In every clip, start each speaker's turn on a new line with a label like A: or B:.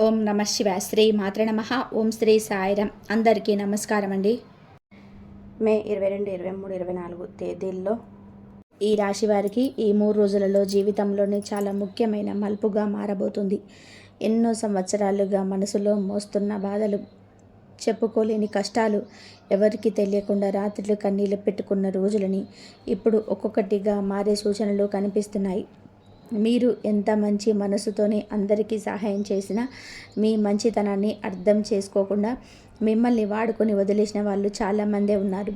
A: ఓం నమ శివాయ. శ్రీ మాత్ర నమ. ఓం శ్రీ సాయిరం. అందరికీ నమస్కారం అండి. మే 22, 23, 24 తేదీల్లో ఈ రాశి వారికి ఈ 3 రోజులలో జీవితంలోనే చాలా ముఖ్యమైన మలుపుగా మారబోతుంది. ఎన్నో సంవత్సరాలుగా మనసులో మోస్తున్న బాధలు, చెప్పుకోలేని కష్టాలు, ఎవరికి తెలియకుండా రాత్రులు కన్నీళ్ళు పెట్టుకున్న రోజులని ఇప్పుడు ఒక్కొక్కటిగా మారే సూచనలు కనిపిస్తున్నాయి. మీరు ఎంత మంచి మనసుతోనే అందరికీ సహాయం చేసినా మీ మంచితనాన్ని అర్థం చేసుకోకుండా మిమ్మల్ని వాడుకొని వదిలేసిన వాళ్ళు చాలామందే ఉన్నారు.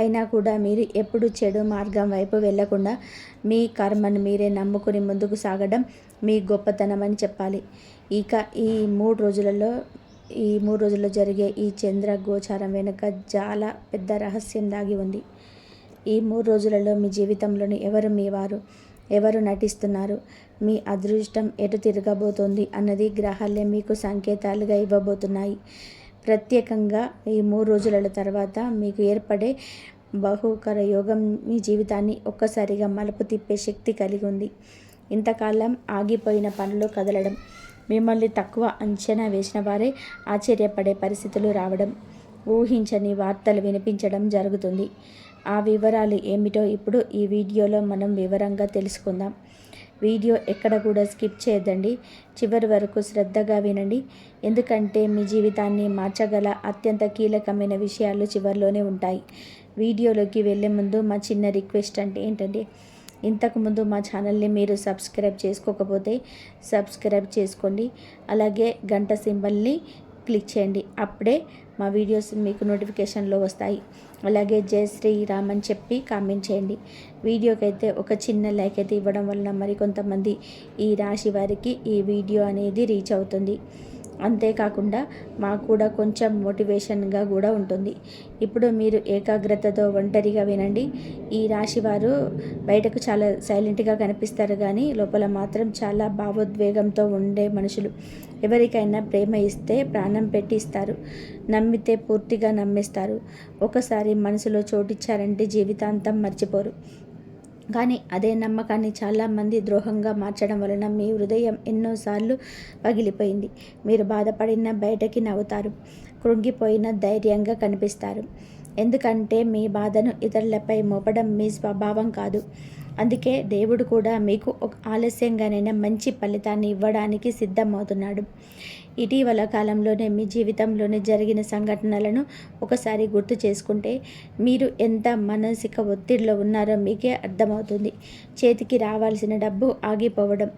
A: అయినా కూడా మీరు ఎప్పుడు చెడు మార్గం వైపు వెళ్లకుండా మీ కర్మను మీరే నమ్ముకుని ముందుకు సాగడం మీ గొప్పతనం అని చెప్పాలి. ఇక ఈ 3 రోజుల్లో జరిగే ఈ చంద్ర గోచారం వెనుక చాలా పెద్ద రహస్యం దాగి ఉంది. ఈ 3 రోజులలో మీ జీవితంలోని ఎవరు మీ వారు, ఎవరు నటిస్తున్నారు, మీ అదృష్టం ఎటు తిరగబోతోంది అన్నది గ్రహాలే మీకు సంకేతాలుగా ఇవ్వబోతున్నాయి. ప్రత్యేకంగా ఈ 3 రోజుల తర్వాత మీకు ఏర్పడే బహుకర యోగం మీ జీవితాన్ని ఒక్కసారిగా మలుపు తిప్పే శక్తి కలిగి ఉంది. ఇంతకాలం ఆగిపోయిన పనులు కదలడం, మిమ్మల్ని తక్కువ అంచనా వేసిన వారే ఆశ్చర్యపడే పరిస్థితులు రావడం, ఊహించని వార్తలు వినిపించడం జరుగుతుంది. ఆ వివరాలు ఏమిటో ఇప్పుడు ఈ వీడియోలో మనం వివరంగా తెలుసుకుందాం. వీడియో ఎక్కడ కూడా స్కిప్ చేయొద్దండి. చివరి వరకు శ్రద్ధగా వినండి. ఎందుకంటే మీ జీవితాన్ని మార్చగల అత్యంత కీలకమైన విషయాలు చివరిలోనే ఉంటాయి. వీడియోలోకి వెళ్ళే ముందు మా చిన్న రిక్వెస్ట్ ఏంటంటే ఇంతకుముందు మా ఛానల్ని మీరు సబ్స్క్రైబ్ చేసుకోకపోతే సబ్స్క్రైబ్ చేసుకోండి. అలాగే గంట సింబల్ని క్లిక్ చేయండి. అప్పుడే మా వీడియోస్ మీకు నోటిఫికేషన్లో వస్తాయి. అలాగే జై శ్రీరామ్ అని చెప్పి కామెంట్ చేయండి. వీడియోకైతే ఒక చిన్న లైక్ అయితే ఇవ్వడం వలన మరికొంతమంది ఈ రాశి వారికి ఈ వీడియో అనేది రీచ్ అవుతుంది. అంతేకాకుండా మాకు కూడా కొంచెం మోటివేషన్గా కూడా ఉంటుంది. ఇప్పుడు మీరు ఏకాగ్రతతో ఒంటరిగా వినండి. ఈ రాశి వారు బయటకు చాలా సైలెంట్గా కనిపిస్తారు, కానీ లోపల మాత్రం చాలా భావోద్వేగంతో ఉండే మనుషులు. ఎవరికైనా ప్రేమ ఇస్తే ప్రాణం పెట్టి ఇస్తారు, నమ్మితే పూర్తిగా నమ్మేస్తారు. ఒకసారి మనసులో చోటిచ్చారంటే జీవితాంతం మర్చిపోరు. కానీ అదే నమ్మకాన్ని చాలామంది ద్రోహంగా మార్చడం వలన మీ హృదయం ఎన్నోసార్లు పగిలిపోయింది. మీరు బాధపడిన బయటకి నవ్వుతారు, కృంగిపోయిన ధైర్యంగా కనిపిస్తారు. ఎందుకంటే మీ బాధను ఇతరులపై మోపడం మీ స్వభావం కాదు. అందుకే దేవుడు కూడా మీకు ఒక ఆలస్యంగానైనా మంచి ఫలితాన్ని ఇవ్వడానికి సిద్ధమవుతున్నాడు. ఇటీవల కాలంలోనే మీ జీవితంలోనే జరిగిన సంఘటనలను ఒకసారి గుర్తు చేసుకుంటే మీరు ఎంత మానసిక ఒత్తిడిలో ఉన్నారో మీకే అర్థమవుతుంది. చేతికి రావాల్సిన డబ్బు ఆగిపోవడం,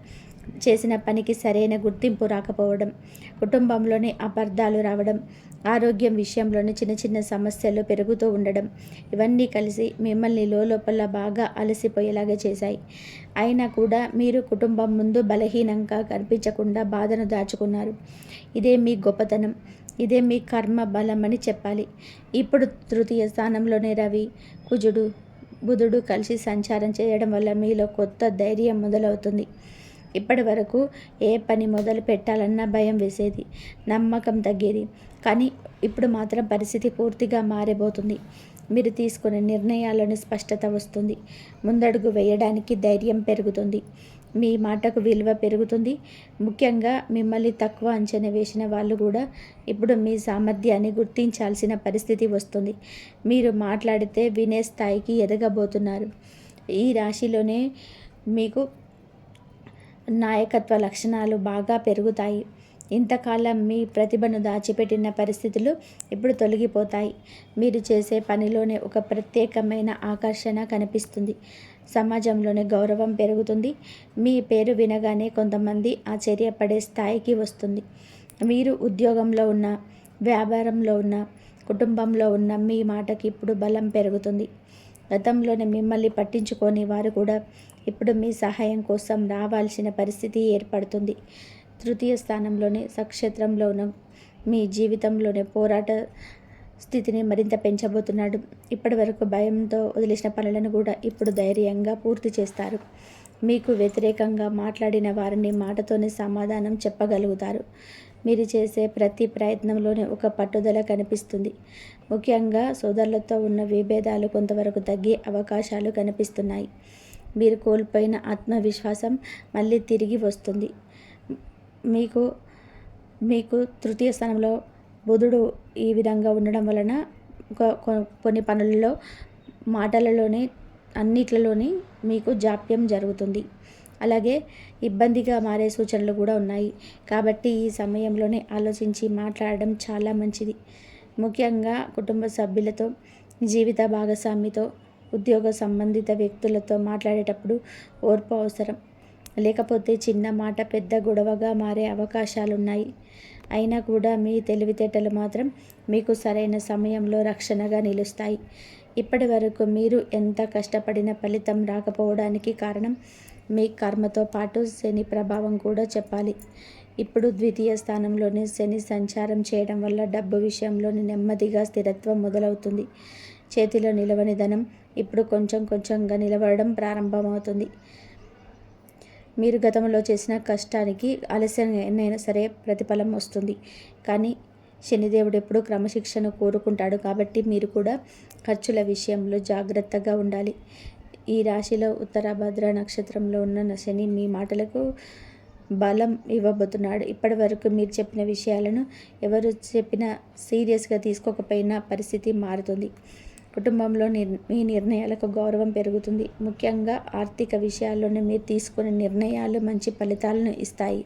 A: చేసిన పనికి సరైన గుర్తింపు రాకపోవడం, కుటుంబంలోనే అపార్థాలు రావడం, ఆరోగ్యం విషయంలోనే చిన్న చిన్న సమస్యలు పెరుగుతూ ఉండడం, ఇవన్నీ కలిసి మిమ్మల్ని లోపల బాగా అలసిపోయేలాగా చేశాయి. అయినా కూడా మీరు కుటుంబం ముందు బలహీనంగా కనిపించకుండా బాధను దాచుకున్నారు. ఇదే మీ గొప్పతనం, ఇదే మీ కర్మ బలం అని చెప్పాలి. ఇప్పుడు తృతీయ స్థానంలోనే రవి, కుజుడు, బుధుడు కలిసి సంచారం చేయడం వల్ల మీలో కొత్త ధైర్యం మొదలవుతుంది. ఇప్పటి వరకు ఏ పని మొదలు పెట్టాలన్నా భయం వేసేది, నమ్మకం తగ్గేది. కానీ ఇప్పుడు మాత్రం పరిస్థితి పూర్తిగా మారబోతుంది. మీరు తీసుకునే నిర్ణయాలను స్పష్టత వస్తుంది. ముందడుగు వేయడానికి ధైర్యం పెరుగుతుంది. మీ మాటకు విలువ పెరుగుతుంది. ముఖ్యంగా మిమ్మల్ని తక్కువ అంచనా వేసిన వాళ్ళు కూడా ఇప్పుడు మీ సామర్థ్యాన్ని గుర్తించాల్సిన పరిస్థితి వస్తుంది. మీరు మాట్లాడితే వినే స్థాయికి ఎదగబోతున్నారు. ఈ రాశిలోనే మీకు నాయకత్వ లక్షణాలు బాగా పెరుగుతాయి. ఇంతకాలం మీ ప్రతిభను దాచిపెట్టిన పరిస్థితులు ఇప్పుడు తొలగిపోతాయి. మీరు చేసే పనిలోనే ఒక ప్రత్యేకమైన ఆకర్షణ కనిపిస్తుంది. సమాజంలోనే గౌరవం పెరుగుతుంది. మీ పేరు వినగానే కొంతమంది ఆశ్చర్యపడే స్థాయికి వస్తుంది. మీరు ఉద్యోగంలో ఉన్న, వ్యాపారంలో ఉన్న, కుటుంబంలో ఉన్న మీ మాటకి ఇప్పుడు బలం పెరుగుతుంది. గతంలోనే మిమ్మల్ని పట్టించుకొని వారు కూడా ఇప్పుడు మీ సహాయం కోసం రావాల్సిన పరిస్థితి ఏర్పడుతుంది. తృతీయ స్థానంలోనే నక్షత్రంలో ఉన్న మీ జీవితంలోనే పోరాట స్థితిని మరింత పెంచబోతున్నాడు. ఇప్పటి వరకు భయంతో వదిలేసిన పనులను కూడా ఇప్పుడు ధైర్యంగా పూర్తి చేస్తారు. మీకు వ్యతిరేకంగా మాట్లాడిన వారిని మాటతోనే సమాధానం చెప్పగలుగుతారు. మీరు చేసే ప్రతి ప్రయత్నంలోనే ఒక పట్టుదల కనిపిస్తుంది. ముఖ్యంగా సోదరులతో ఉన్న విభేదాలు కొంతవరకు తగ్గే అవకాశాలు కనిపిస్తున్నాయి. మీరు కోల్పోయిన ఆత్మవిశ్వాసం మళ్ళీ తిరిగి వస్తుంది. మీకు మీకు తృతీయ స్థానంలో బుధుడు ఈ విధంగా ఉండడం వలన కొన్ని పనులలో, మాటలలోనే, అన్నిట్లలోని మీకు జాప్యం జరుగుతుంది. అలాగే ఇబ్బందిగా మారే సూచనలు కూడా ఉన్నాయి. కాబట్టి ఈ సమయంలోనే ఆలోచించి మాట్లాడడం చాలా మంచిది. ముఖ్యంగా కుటుంబ సభ్యులతో, జీవిత భాగస్వామితో, ఉద్యోగ సంబంధిత వ్యక్తులతో మాట్లాడేటప్పుడు ఓర్పు అవసరం. లేకపోతే చిన్న మాట పెద్ద గొడవగా మారే అవకాశాలున్నాయి. అయినా కూడా మీ తెలివితేటలు మాత్రం మీకు సరైన సమయంలో రక్షణగా నిలుస్తాయి. ఇప్పటి వరకు మీరు ఎంత కష్టపడిన ఫలితం రాకపోవడానికి కారణం మీ కర్మతో పాటు శని ప్రభావం కూడా చెప్పాలి. ఇప్పుడు ద్వితీయ స్థానంలోని శని సంచారం చేయడం వల్ల డబ్బు విషయంలోని నెమ్మదిగా స్థిరత్వం మొదలవుతుంది. చేతిలో నిలవని ధనం ఇప్పుడు కొంచెం కొంచెంగా నిలబడడం ప్రారంభమవుతుంది. మీరు గతంలో చేసిన కష్టానికి ఆలస్యంగానైనా సరే ప్రతిఫలం వస్తుంది. కానీ శనిదేవుడు ఎప్పుడు క్రమశిక్షణ కోరుకుంటాడు. కాబట్టి మీరు కూడా ఖర్చుల విషయంలో జాగ్రత్తగా ఉండాలి. ఈ రాశిలో ఉత్తరాభద్ర నక్షత్రంలో ఉన్న శని మీ మాటలకు బలం ఇవ్వబోతున్నాడు. ఇప్పటి వరకు మీరు చెప్పిన విషయాలను ఎవరు చెప్పినా సీరియస్గా తీసుకోకపోయినా పరిస్థితి మారుతుంది. కుటుంబంలో మీ నిర్ణయాలకు గౌరవం పెరుగుతుంది. ముఖ్యంగా ఆర్థిక విషయాల్లోనే మీరు తీసుకునే నిర్ణయాలు మంచి ఫలితాలను ఇస్తాయి.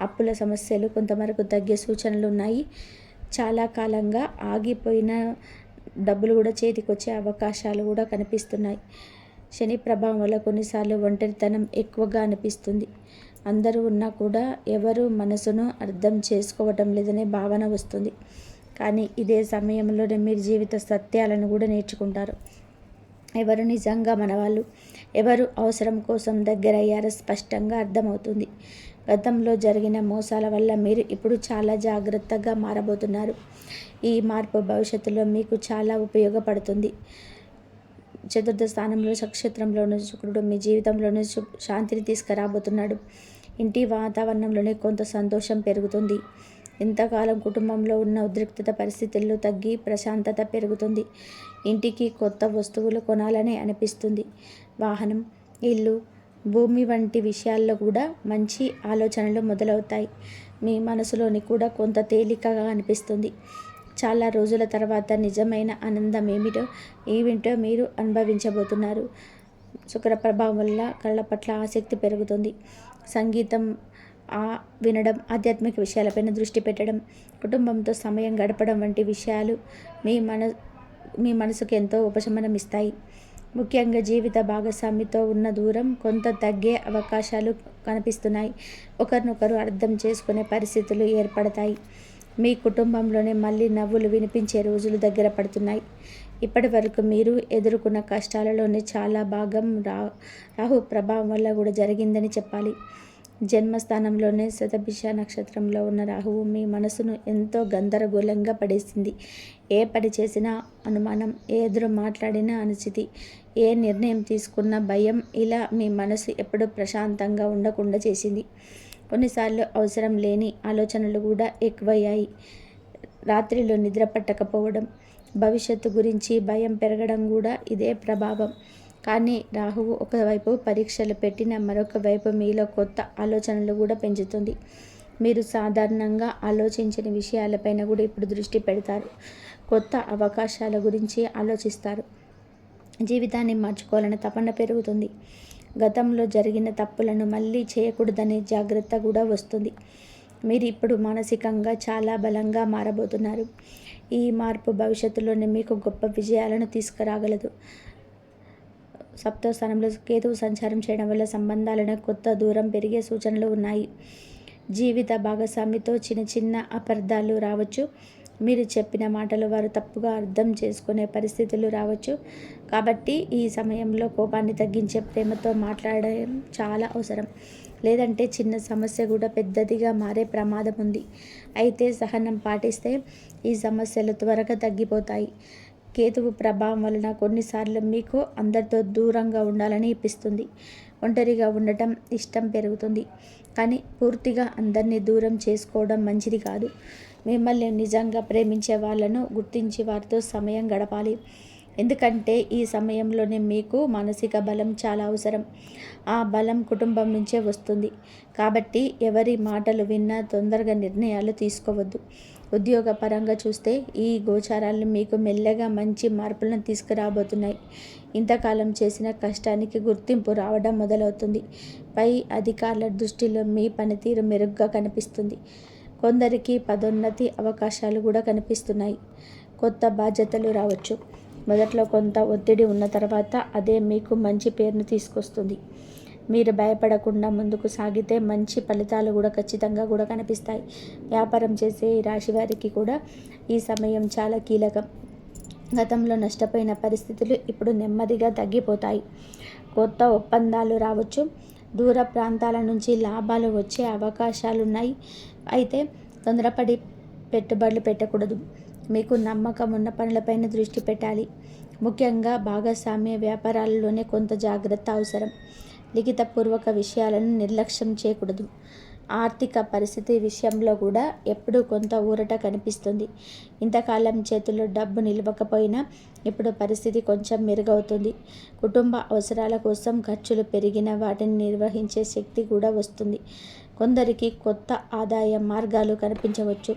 A: అప్పుల సమస్యలు కొంతవరకు తగ్గే సూచనలు ఉన్నాయి. చాలా కాలంగా ఆగిపోయిన డబ్బులు కూడా చేతికొచ్చే అవకాశాలు కూడా కనిపిస్తున్నాయి. శని ప్రభావం వల్ల కొన్నిసార్లు ఒంటరితనం ఎక్కువగా అనిపిస్తుంది. అందరూ ఉన్నా కూడా ఎవరు మనసును అర్థం చేసుకోవటం లేదనే భావన వస్తుంది. కానీ ఇదే సమయంలోనే మీరు జీవిత సత్యాలను కూడా నేర్చుకుంటారు. ఎవరు నిజంగా మనవాళ్ళు, ఎవరు అవసరం కోసం దగ్గరయ్యారో స్పష్టంగా అర్థమవుతుంది. గతంలో జరిగిన మోసాల వల్ల మీరు ఇప్పుడు చాలా జాగ్రత్తగా మారబోతున్నారు. ఈ మార్పు భవిష్యత్తులో మీకు చాలా ఉపయోగపడుతుంది. చతుర్థ స్థానంలో నక్షత్రంలోని శుక్రుడు మీ జీవితంలోని శాంతిని తీసుకురాబోతున్నాడు. ఇంటి వాతావరణంలోనే కొంత సంతోషం పెరుగుతుంది. ఇంతకాలం కుటుంబంలో ఉన్న ఉద్రిక్తత పరిస్థితుల్లో తగ్గి ప్రశాంతత పెరుగుతుంది. ఇంటికి కొత్త వస్తువులు కొనాలని అనిపిస్తుంది. వాహనం, ఇల్లు, భూమి వంటి విషయాల్లో కూడా మంచి ఆలోచనలు మొదలవుతాయి. మీ మనసులోని కూడా కొంత తేలికగా అనిపిస్తుంది. చాలా రోజుల తర్వాత నిజమైన ఆనందం ఏమిటో మీరు అనుభవించబోతున్నారు. శుక్ర ప్రభావం వల్ల కళ్ళ పట్ల ఆసక్తి పెరుగుతుంది. సంగీతం వినడం, ఆధ్యాత్మిక విషయాలపైన దృష్టి పెట్టడం, కుటుంబంతో సమయం గడపడం వంటి విషయాలు మీ మనసుకు ఎంతో ఉపశమనం ఇస్తాయి. ముఖ్యంగా జీవిత భాగస్వామితో ఉన్న దూరం కొంత తగ్గే అవకాశాలు కనిపిస్తున్నాయి. ఒకరినొకరు అర్థం చేసుకునే పరిస్థితులు ఏర్పడతాయి. మీ కుటుంబంలోనే మళ్ళీ నవ్వులు వినిపించే రోజులు దగ్గర పడుతున్నాయి. ఇప్పటి వరకు మీరు ఎదుర్కొన్న కష్టాలలోనే చాలా భాగం రాహు ప్రభావం వల్ల కూడా జరిగిందని చెప్పాలి. జన్మస్థానంలోనే శతభిష నక్షత్రంలో ఉన్న రాహువు మీ మనసును ఎంతో గందరగోళంగా పడేసింది. ఏ పని చేసినా అనుమానం, ఏ ఎదురు మాట్లాడినా అనుచితి, ఏ నిర్ణయం తీసుకున్నా భయం, ఇలా మీ మనసు ఎప్పుడూ ప్రశాంతంగా ఉండకుండా చేసింది. కొన్నిసార్లు అవసరం లేని ఆలోచనలు కూడా ఎక్కువయ్యాయి. రాత్రిలో నిద్ర పట్టకపోవడం, భవిష్యత్తు గురించి భయం పెరగడం కూడా ఇదే ప్రభావం. కానీ రాహువు ఒకవైపు పరీక్షలు పెట్టిన మరొక వైపు మీలో కొత్త ఆలోచనలు కూడా పెంచుతుంది. మీరు సాధారణంగా ఆలోచించిన విషయాలపైన కూడా ఇప్పుడు దృష్టి పెడతారు. కొత్త అవకాశాల గురించి ఆలోచిస్తారు. జీవితాన్ని మార్చుకోవాలనే తపన పెరుగుతుంది. గతంలో జరిగిన తప్పులను మళ్ళీ చేయకూడదనే జాగ్రత్త కూడా వస్తుంది. మీరు ఇప్పుడు మానసికంగా చాలా బలంగా మారబోతున్నారు. ఈ మార్పు భవిష్యత్తులోనే మీకు గొప్ప విజయాలను తీసుకురాగలదు. సప్తమ స్థానంలో కేతువు సంచారం చేయడం వల్ల సంబంధాలను కొత్త దూరం పెరిగే సూచనలు ఉన్నాయి. జీవిత భాగస్వామితో చిన్న చిన్న అపార్థాలు రావచ్చు. మీరు చెప్పిన మాటలు వారు తప్పుగా అర్థం చేసుకునే పరిస్థితులు రావచ్చు. కాబట్టి ఈ సమయంలో కోపాన్ని తగ్గించే ప్రేమతో మాట్లాడడం చాలా అవసరం. లేదంటే చిన్న సమస్య కూడా పెద్దదిగా మారే ప్రమాదం ఉంది. అయితే సహనం పాటిస్తే ఈ సమస్యలు త్వరగా తగ్గిపోతాయి. కేతువు ప్రభావం వలన కొన్నిసార్లు మీకు అందరితో దూరంగా ఉండాలని అనిపిస్తుంది. ఒంటరిగా ఉండటం ఇష్టం పెరుగుతుంది. కానీ పూర్తిగా అందరినీ దూరం చేసుకోవడం మంచిది కాదు. మిమ్మల్ని నిజంగా ప్రేమించే వాళ్ళను గుర్తించి వారితో సమయం గడపాలి. ఎందుకంటే ఈ సమయంలోనే మీకు మానసిక బలం చాలా అవసరం. ఆ బలం కుటుంబం నుంచే వస్తుంది. కాబట్టి ఎవరి మాటలు విన్నా తొందరగా నిర్ణయాలు తీసుకోవద్దు. ఉద్యోగపరంగా చూస్తే ఈ గోచారాలు మీకు మెల్లగా మంచి మార్పులను తీసుకురాబోతున్నాయి. ఇంతకాలం చేసిన కష్టానికి గుర్తింపు రావడం మొదలవుతుంది. పై అధికారుల దృష్టిలో మీ పనితీరు మెరుగ్గా కనిపిస్తుంది. కొందరికి పదోన్నతి అవకాశాలు కూడా కనిపిస్తున్నాయి. కొత్త బాధ్యతలు రావచ్చు. మొదట్లో కొంత ఒత్తిడి ఉన్న తర్వాత అదే మీకు మంచి పేరును తీసుకొస్తుంది. మీరు భయపడకుండా ముందుకు సాగితే మంచి ఫలితాలు కూడా ఖచ్చితంగా కూడా కనిపిస్తాయి. వ్యాపారం చేసే ఈ రాశి వారికి కూడా ఈ సమయం చాలా కీలకం. గతంలో నష్టపోయిన పరిస్థితులు ఇప్పుడు నెమ్మదిగా తగ్గిపోతాయి. కొత్త ఒప్పందాలు రావచ్చు. దూర ప్రాంతాల నుంచి లాభాలు వచ్చే అవకాశాలున్నాయి. అయితే తొందరపడి పెట్టుబడులు పెట్టకూడదు. మీకు నమ్మకం ఉన్న పనులపైన దృష్టి పెట్టాలి. ముఖ్యంగా భాగస్వామ్య వ్యాపారాలలోనే కొంత జాగ్రత్త అవసరం. లిఖితపూర్వక విషయాలను నిర్లక్ష్యం చేయకూడదు. ఆర్థిక పరిస్థితి విషయంలో కూడా ఎప్పుడూ కొంత ఊరట కనిపిస్తుంది. ఇంతకాలం చేతిలో డబ్బు నిలవకపోయినా ఇప్పుడు పరిస్థితి కొంచెం మెరుగవుతుంది. కుటుంబ అవసరాల కోసం ఖర్చులు పెరిగిన వాటిని నిర్వహించే శక్తి కూడా వస్తుంది. కొందరికి కొత్త ఆదాయ మార్గాలు కనిపించవచ్చు.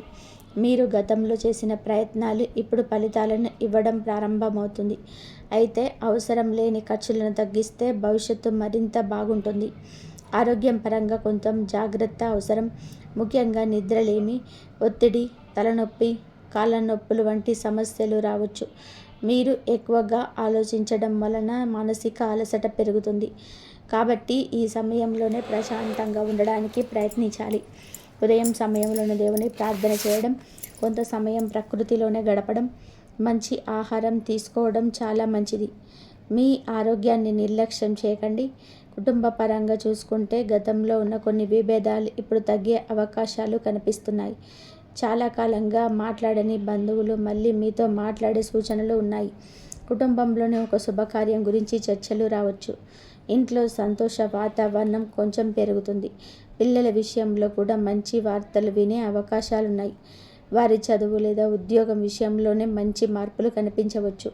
A: మీరు గతంలో చేసిన ప్రయత్నాలు ఇప్పుడు ఫలితాలను ఇవ్వడం ప్రారంభమవుతుంది. అయితే అవసరం లేని ఖర్చులను తగ్గిస్తే భవిష్యత్తు మరింత బాగుంటుంది. ఆరోగ్యం పరంగా కొంత జాగ్రత్త అవసరం. ముఖ్యంగా నిద్రలేమి, ఒత్తిడి, తలనొప్పి, కాళ్ళ నొప్పులు వంటి సమస్యలు రావచ్చు. మీరు ఎక్కువగా ఆలోచించడం వలన మానసిక అలసట పెరుగుతుంది. కాబట్టి ఈ సమయంలోనే ప్రశాంతంగా ఉండడానికి ప్రయత్నించాలి. ఉదయం సమయంలోనే దేవుని ప్రార్థన చేయడం, కొంత సమయం ప్రకృతిలోనే గడపడం, మంచి ఆహారం తీసుకోవడం చాలా మంచిది. మీ ఆరోగ్యాన్ని నిర్లక్ష్యం చేయకండి. కుటుంబ పరంగా చూసుకుంటే గతంలో ఉన్న కొన్ని విభేదాలు ఇప్పుడు తగ్గే అవకాశాలు కనిపిస్తున్నాయి. చాలా కాలంగా మాట్లాడని బంధువులు మళ్ళీ మీతో మాట్లాడే సూచనలు ఉన్నాయి. కుటుంబంలోని ఒక శుభకార్యం గురించి చర్చలు రావచ్చు. ఇంట్లో సంతోష వాతావరణం కొంచెం పెరుగుతుంది. పిల్లల విషయంలో కూడా మంచి వార్తలు వినే అవకాశాలున్నాయి. వారి చదువు లేదా ఉద్యోగం విషయంలోనే మంచి మార్పులు కనిపించవచ్చు.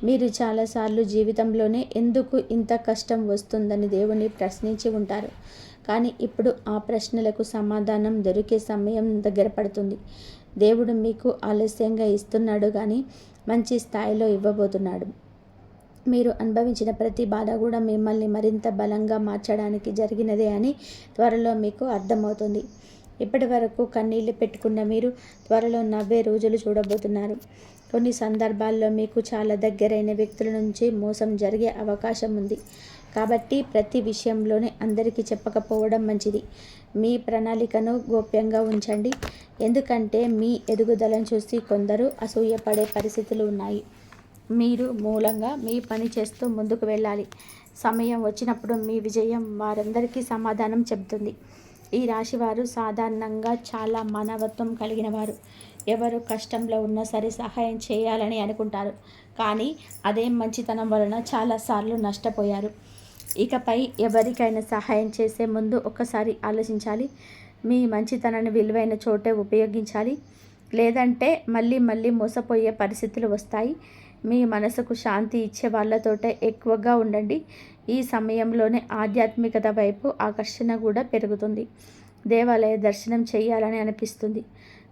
A: మీరు చాలాసార్లు జీవితంలోనే ఎందుకు ఇంత కష్టం వస్తుందని దేవుని ప్రశ్నించి ఉంటారు. కానీ ఇప్పుడు ఆ ప్రశ్నలకు సమాధానం దొరికే సమయం దగ్గర పడుతుంది. దేవుడు మీకు ఆలస్యంగా ఇస్తున్నాడు కానీ మంచి స్థాయిలో ఇవ్వబోతున్నాడు. మీరు అనుభవించిన ప్రతి బాధ కూడా మిమ్మల్ని మరింత బలంగా మార్చడానికి జరిగినదే అని త్వరలో మీకు అర్థమవుతుంది. ఇప్పటి వరకు కన్నీళ్లు పెట్టుకున్న మీరు త్వరలో నవ్వే రోజులు చూడబోతున్నారు. కొన్ని సందర్భాల్లో మీకు చాలా దగ్గరైన వ్యక్తుల నుంచి మోసం జరిగే అవకాశం ఉంది. కాబట్టి ప్రతి విషయంలోనే అందరికీ చెప్పకపోవడం మంచిది. మీ ప్రణాళికను గోప్యంగా ఉంచండి. ఎందుకంటే మీ ఎదుగుదలను చూసి కొందరు అసూయపడే పరిస్థితులు ఉన్నాయి. మీరు మూలంగా మీ పని చేస్తూ ముందుకు వెళ్ళాలి. సమయం వచ్చినప్పుడు మీ విజయం వారందరికీ సమాధానం చెబుతుంది. ఈ రాశివారు సాధారణంగా చాలా మానవత్వం కలిగిన వారు. ఎవరు కష్టంలో ఉన్నా సరే సహాయం చేయాలని అనుకుంటారు. కానీ అదే మంచితనం వలన చాలాసార్లు నష్టపోయారు. ఇకపై ఎవరికైనా సహాయం చేసే ముందు ఒక్కసారి ఆలోచించాలి. మీ మంచితనాన్ని విలువైన చోటే ఉపయోగించాలి. లేదంటే మళ్ళీ మోసపోయే పరిస్థితులు వస్తాయి. మీ మనసుకు శాంతి ఇచ్చే వాళ్ళతోటే ఎక్కువగా ఉండండి. ఈ సమయంలోనే ఆధ్యాత్మికత వైపు ఆకర్షణ కూడా పెరుగుతుంది. దేవాలయ దర్శనం చేయాలని అనిపిస్తుంది.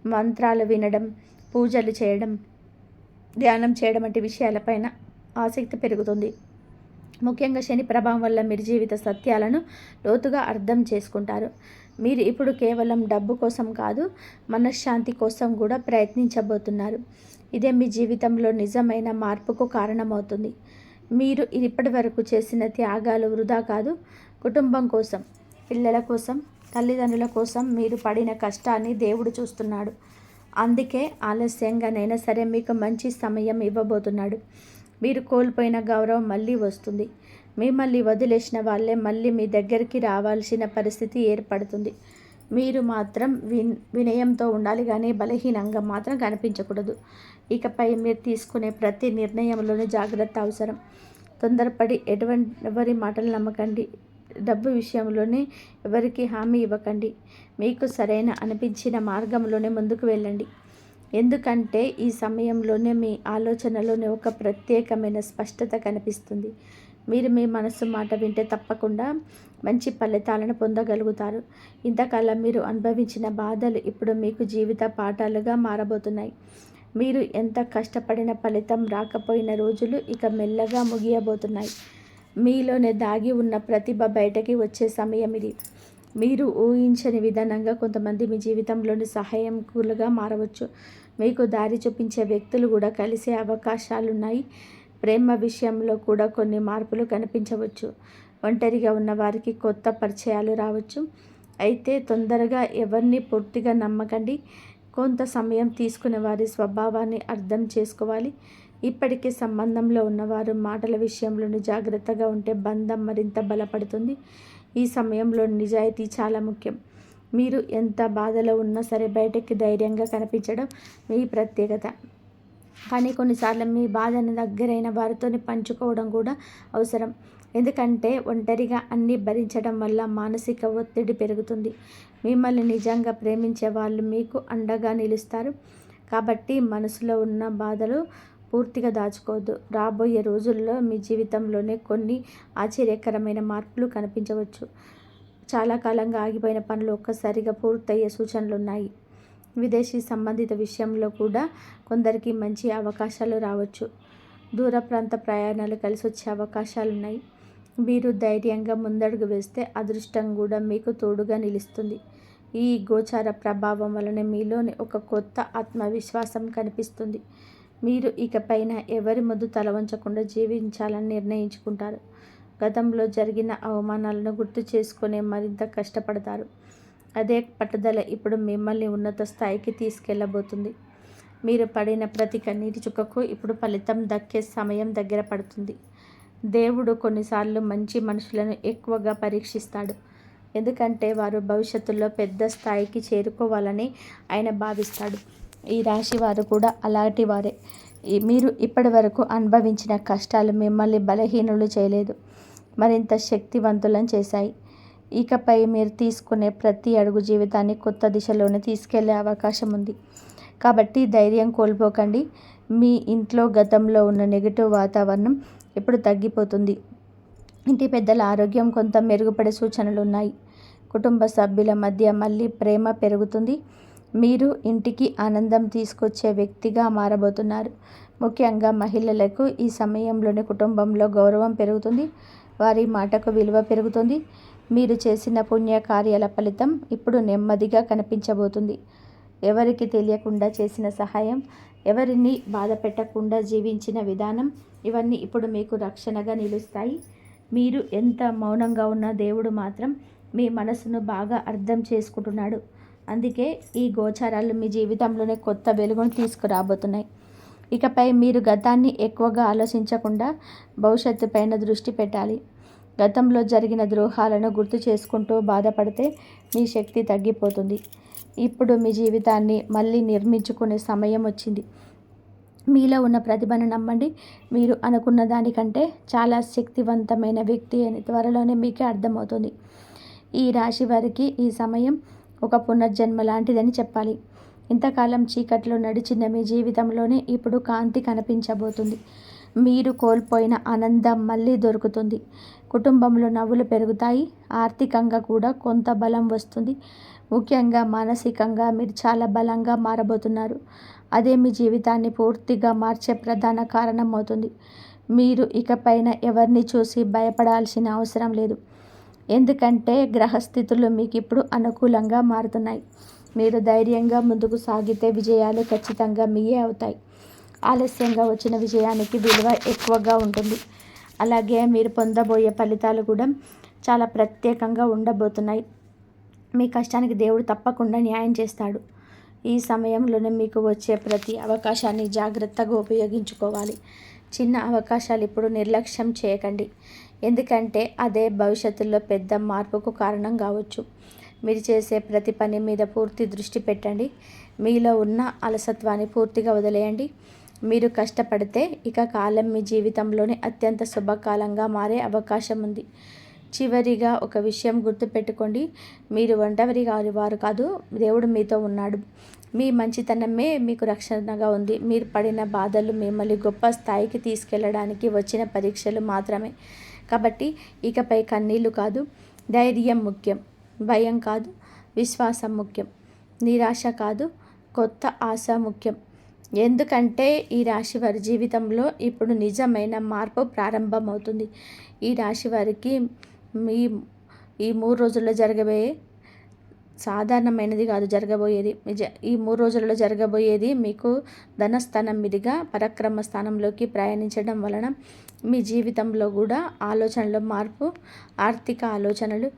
A: మంత్రాలు వినడం, పూజలు చేయడం, ధ్యానం చేయడం వంటి విషయాలపైన ఆసక్తి పెరుగుతుంది. ముఖ్యంగా శని ప్రభావం వల్ల మీరు జీవిత సత్యాలను లోతుగా అర్థం చేసుకుంటారు. మీరు ఇప్పుడు కేవలం డబ్బు కోసం కాదు, మనశ్శాంతి కోసం కూడా ప్రయత్నించబోతున్నారు. ఇదే మీ జీవితంలో నిజమైన మార్పుకు కారణమవుతుంది. మీరు ఇప్పటి వరకు చేసిన త్యాగాలు వృధా కాదు. కుటుంబం కోసం, పిల్లల కోసం, తల్లిదండ్రుల కోసం మీరు పడిన కష్టాన్ని దేవుడు చూస్తున్నాడు. అందుకే ఆలస్యంగానైనా సరే మీకు మంచి సమయం ఇవ్వబోతున్నాడు. మీరు కోల్పోయిన గౌరవం మళ్ళీ వస్తుంది. మిమ్మల్ని వదిలేసిన వాళ్ళే మళ్ళీ మీ దగ్గరికి రావాల్సిన పరిస్థితి ఏర్పడుతుంది. మీరు మాత్రం వినయంతో ఉండాలి కానీ బలహీనంగా మాత్రం కనిపించకూడదు. ఇకపై మీరు తీసుకునే ప్రతి నిర్ణయంలోనూ జాగ్రత్త అవసరం. తొందరపడి ఎవరి మాటలు నమ్మకండి. డబ్బు విషయంలోనే ఎవరికి హామీ ఇవ్వకండి. మీకు సరైన అనిపించిన మార్గంలోనే ముందుకు వెళ్ళండి. ఎందుకంటే ఈ సమయంలోనే మీ ఆలోచనలోనే ఒక ప్రత్యేకమైన స్పష్టత కనిపిస్తుంది. మీరు మీ మనస్సు మాట వింటే తప్పకుండా మంచి ఫలితాలను పొందగలుగుతారు. ఇంతకాలం మీరు అనుభవించిన బాధలు ఇప్పుడు మీకు జీవిత పాఠాలుగా మారబోతున్నాయి. మీరు ఎంత కష్టపడిన ఫలితం రాకపోయిన రోజులు ఇక మెల్లగా ముగియబోతున్నాయి. మీలోనే దాగి ఉన్న ప్రతిభ బయటకి వచ్చే సమయం ఇది. మీరు ఊహించని విధానంగా కొంతమంది మీ జీవితంలోని సహాయకులుగా మారవచ్చు. మీకు దారి చూపించే వ్యక్తులు కూడా కలిసే అవకాశాలున్నాయి. ప్రేమ విషయంలో కూడా కొన్ని మార్పులు కనిపించవచ్చు. ఒంటరిగా ఉన్న వారికి కొత్త పరిచయాలు రావచ్చు. అయితే తొందరగా ఎవరిని పూర్తిగా నమ్మకండి. కొంత సమయం తీసుకునే వారి స్వభావాన్ని అర్థం చేసుకోవాలి. ఇప్పటికే సంబంధంలో ఉన్నవారు మాటల విషయంలోని జాగ్రత్తగా ఉంటే బంధం మరింత బలపడుతుంది. ఈ సమయంలో నిజాయితీ చాలా ముఖ్యం. మీరు ఎంత బాధలో ఉన్నా సరే బయటకి ధైర్యంగా కనిపించడం మీ ప్రత్యేకత. కానీ కొన్నిసార్లు మీ బాధను దగ్గరైన వారితోని పంచుకోవడం కూడా అవసరం. ఎందుకంటే ఒంటరిగా అన్నీ భరించడం వల్ల మానసిక ఒత్తిడి పెరుగుతుంది. మిమ్మల్ని నిజంగా ప్రేమించే వాళ్ళు మీకు అండగా నిలుస్తారు. కాబట్టి మనసులో ఉన్న బాధలు పూర్తిగా దాచుకోవద్దు. రాబోయే రోజుల్లో మీ జీవితంలోనే కొన్ని ఆశ్చర్యకరమైన మార్పులు కనిపించవచ్చు. చాలా కాలంగా ఆగిపోయిన పనులు ఒక్కసారిగా పూర్తయ్యే సూచనలు ఉన్నాయి. విదేశీ సంబంధిత విషయంలో కూడా కొందరికి మంచి అవకాశాలు రావచ్చు. దూర ప్రాంత ప్రయాణాలు కలిసి వచ్చే అవకాశాలున్నాయి. మీరు ధైర్యంగా ముందడుగు వేస్తే అదృష్టం కూడా మీకు తోడుగా నిలుస్తుంది. ఈ గోచార ప్రభావం వలన మీలోని ఒక కొత్త ఆత్మవిశ్వాసం కనిపిస్తుంది. మీరు ఇకపైన ఎవరి ముందు తల వంచకుండా జీవించాలని నిర్ణయించుకుంటారు. గతంలో జరిగిన అవమానాలను గుర్తు చేసుకునే మరింత కష్టపడతారు. అదే పట్టుదల ఇప్పుడు మిమ్మల్ని ఉన్నత స్థాయికి తీసుకెళ్ళబోతుంది. మీరు పడిన ప్రతి కన్నీటి చుక్కకు ఇప్పుడు ఫలితం దక్కే సమయం దగ్గర పడుతుంది. దేవుడు కొన్నిసార్లు మంచి మనుషులను ఎక్కువగా పరీక్షిస్తాడు. ఎందుకంటే వారు భవిష్యత్తులో పెద్ద స్థాయికి చేరుకోవాలని ఆయన భావిస్తాడు. ఈ రాశి వారు కూడా అలాంటి వారే. మీరు ఇప్పటి వరకు అనుభవించిన కష్టాలు మిమ్మల్ని బలహీనులు చేయలేదు, మరింత శక్తివంతులను చేశాయి. ఇకపై మీరు తీసుకునే ప్రతి అడుగు జీవితాన్ని కొత్త దిశలోనే తీసుకెళ్లే అవకాశం ఉంది. కాబట్టి ధైర్యం కోల్పోకండి. మీ ఇంట్లో గతంలో ఉన్న నెగిటివ్ వాతావరణం ఇప్పుడు తగ్గిపోతుంది. ఇంటి పెద్దల ఆరోగ్యం కొంత మెరుగుపడే సూచనలు ఉన్నాయి. కుటుంబ సభ్యుల మధ్య మళ్ళీ ప్రేమ పెరుగుతుంది. మీరు ఇంటికి ఆనందం తీసుకొచ్చే వ్యక్తిగా మారబోతున్నారు. ముఖ్యంగా మహిళలకు ఈ సమయంలోనే కుటుంబంలో గౌరవం పెరుగుతుంది. వారి మాటకు విలువ పెరుగుతుంది. మీరు చేసిన పుణ్యకార్యాల ఫలితం ఇప్పుడు నెమ్మదిగా కనిపించబోతుంది. ఎవరికి తెలియకుండా చేసిన సహాయం, ఎవరిని బాధ పెట్టకుండా జీవించిన విధానం, ఇవన్నీ ఇప్పుడు మీకు రక్షణగా నిలుస్తాయి. మీరు ఎంత మౌనంగా ఉన్నా దేవుడు మాత్రం మీ మనసును బాగా అర్థం చేసుకుంటున్నాడు. అందుకే ఈ గోచారాలు మీ జీవితంలోనే కొత్త వెలుగును తీసుకురాబోతున్నాయి. ఇకపై మీరు గతాన్ని ఎక్కువగా ఆలోచించకుండా భవిష్యత్తు పైన దృష్టి పెట్టాలి. గతంలో జరిగిన ద్రోహాలను గుర్తు చేసుకుంటూ బాధపడితే మీ శక్తి తగ్గిపోతుంది. ఇప్పుడు మీ జీవితాన్ని మళ్ళీ నిర్మించుకునే సమయం వచ్చింది. మీలో ఉన్న ప్రతిభను నమ్మండి. మీరు అనుకున్న దానికంటే చాలా శక్తివంతమైన వ్యక్తి అని త్వరలోనే మీకే అర్థమవుతుంది. ఈ రాశి వారికి ఈ సమయం ఒక పునర్జన్మ లాంటిదని చెప్పాలి. ఇంతకాలం చీకట్లో నడిచిన మీ జీవితంలోనే ఇప్పుడు కాంతి కనిపించబోతుంది. మీరు కోల్పోయిన ఆనందం మళ్ళీ దొరుకుతుంది. కుటుంబంలో నవ్వులు పెరుగుతాయి. ఆర్థికంగా కూడా కొంత బలం వస్తుంది. ముఖ్యంగా మానసికంగా మీరు చాలా బలంగా మారబోతున్నారు. అదే మీ జీవితాన్ని పూర్తిగా మార్చే ప్రధాన కారణం అవుతుంది. మీరు ఇకపైన ఎవరిని చూసి భయపడాల్సిన అవసరం లేదు. ఎందుకంటే గ్రహస్థితులు మీకు ఇప్పుడు అనుకూలంగా మారుతున్నాయి. మీరు ధైర్యంగా ముందుకు సాగితే విజయాలు ఖచ్చితంగా మీయే అవుతాయి. ఆలస్యంగా వచ్చిన విజయానికి విలువ ఎక్కువగా ఉంటుంది. అలాగే మీరు పొందబోయే ఫలితాలు కూడా చాలా ప్రత్యేకంగా ఉండబోతున్నాయి. మీ కష్టానికి దేవుడు తప్పకుండా న్యాయం చేస్తాడు. ఈ సమయంలోనే మీకు వచ్చే ప్రతి అవకాశాన్ని జాగ్రత్తగా ఉపయోగించుకోవాలి. చిన్న అవకాశాలు ఇప్పుడు నిర్లక్ష్యం చేయకండి. ఎందుకంటే అదే భవిష్యత్తులో పెద్ద మార్పుకు కారణం కావచ్చు. మీరు చేసే ప్రతి పని మీద పూర్తి దృష్టి పెట్టండి. మీలో ఉన్న అలసత్వాన్ని పూర్తిగా వదిలేయండి. మీరు కష్టపడితే ఇక కాలం మీ జీవితంలోనే అత్యంత శుభకాలంగా మారే అవకాశం ఉంది. చివరిగా ఒక విషయం గుర్తుపెట్టుకోండి. మీరు ఒంటరి వారు కాదు, దేవుడు మీతో ఉన్నాడు. మీ మంచితనమే మీకు రక్షణగా ఉంది. మీరు పడిన బాధలు మిమ్మల్ని గొప్ప స్థాయికి తీసుకెళ్ళడానికి వచ్చిన పరీక్షలు మాత్రమే. కాబట్టి ఇకపై కన్నీళ్లు కాదు, ధైర్యం ముఖ్యం. భయం కాదు, విశ్వాసం ముఖ్యం. నిరాశ కాదు, కొత్త ఆశ ముఖ్యం. ఎందుకంటే ఈ రాశి వారి జీవితంలో ఇప్పుడు నిజమైన మార్పు ప్రారంభమవుతుంది. ఈ రాశి వారికి మీ ఈ 3 రోజుల్లో జరగబోయే సాధారణమైనది కాదు జరగబోయేది. ఈ 3 రోజులలో జరగబోయేది మీకు ధనస్థానం మీదుగా పరాక్రమ స్థానంలోకి ప్రయాణించడం వలన మీ జీవితంలో కూడా ఆలోచనలో మార్పు, ఆర్థిక ఆలోచనలు,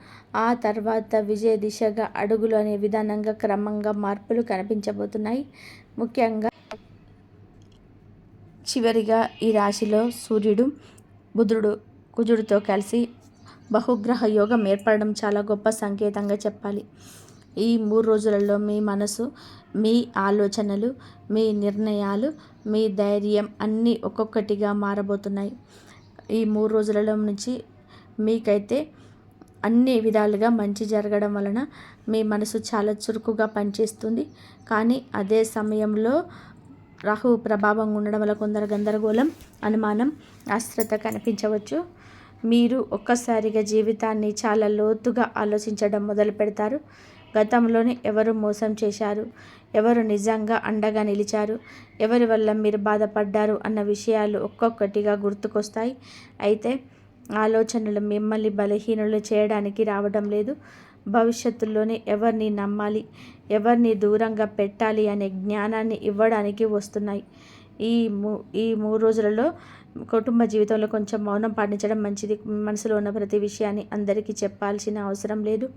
A: ఆ తర్వాత విజయ దిశగా అడుగులు అనే విధానంగా క్రమంగా మార్పులు కనిపించబోతున్నాయి. ముఖ్యంగా చివరిగా ఈ రాశిలో సూర్యుడు, బుధుడు, కుజుడితో కలిసి బహుగ్రహ యోగం ఏర్పడడం చాలా గొప్ప సంకేతంగా చెప్పాలి. ఈ 3 రోజులలో మీ మనసు, మీ ఆలోచనలు, మీ నిర్ణయాలు, మీ ధైర్యం అన్నీ ఒక్కొక్కటిగా మారబోతున్నాయి. ఈ 3 రోజులలో నుంచి మీకైతే అన్ని విధాలుగా మంచి జరగడం వలన మీ మనసు చాలా చురుకుగా పనిచేస్తుంది. కానీ అదే సమయంలో రాహు ప్రభావం ఉండడం వల్ల కొందరు గందరగోళం, అనుమానం, అశ్రద్ధ కనిపించవచ్చు. మీరు ఒక్కసారిగా జీవితాన్ని చాలా లోతుగా ఆలోచించడం మొదలు పెడతారు. గతంలోనే ఎవరు మోసం చేశారు, ఎవరు నిజంగా అండగా నిలిచారు, ఎవరి వల్ల మీరు బాధపడ్డారు అన్న విషయాలు ఒక్కొక్కటిగా గుర్తుకొస్తాయి. అయితే ఆలోచనలు మిమ్మల్ని బలహీనులు చేయడానికి రావడం లేదు. భవిష్యత్తులోనే ఎవరిని నమ్మాలి, ఎవరిని దూరంగా పెట్టాలి అనే జ్ఞానాన్ని ఇవ్వడానికి వస్తున్నాయి. ఈ 3 రోజులలో కుటుంబ జీవితంలో కొంచెం మౌనం పాటించడం మంచిది. మనసులో ఉన్న ప్రతి విషయాన్ని అందరికీ చెప్పాల్సిన అవసరం లేదు.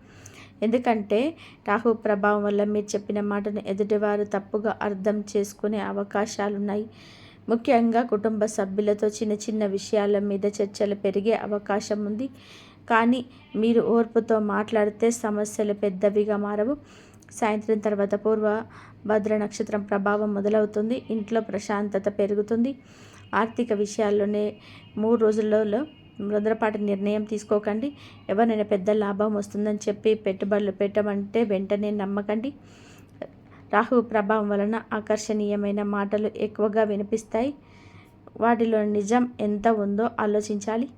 A: ఎందుకంటే రాహు ప్రభావం వల్ల మీరు చెప్పిన మాటను ఎదుటివారు తప్పుగా అర్థం చేసుకునే అవకాశాలున్నాయి. ముఖ్యంగా కుటుంబ సభ్యులతో చిన్న చిన్న విషయాల మీద చర్చలు పెరిగే అవకాశం ఉంది. కానీ మీరు ఓర్పుతో మాట్లాడితే సమస్యలు పెద్దవిగా మారవు. సాయంత్రం తర్వాత పూర్వ భద్ర నక్షత్రం ప్రభావం మొదలవుతుంది. ఇంట్లో ప్రశాంతత పెరుగుతుంది. ఆర్థిక విషయాల్లోనే 3 రోజులలో తొందరపాటు నిర్ణయం తీసుకోకండి. ఎవరైనా పెద్ద లాభం వస్తుందని చెప్పి పెట్టుబడులు పెట్టమంటే వెంటనే నమ్మకండి. రాహు ప్రభావం వలన ఆకర్షణీయమైన మాటలు ఎక్కువగా వినిపిస్తాయి. వాటిలో నిజం ఎంత ఉందో ఆలోచించాలి.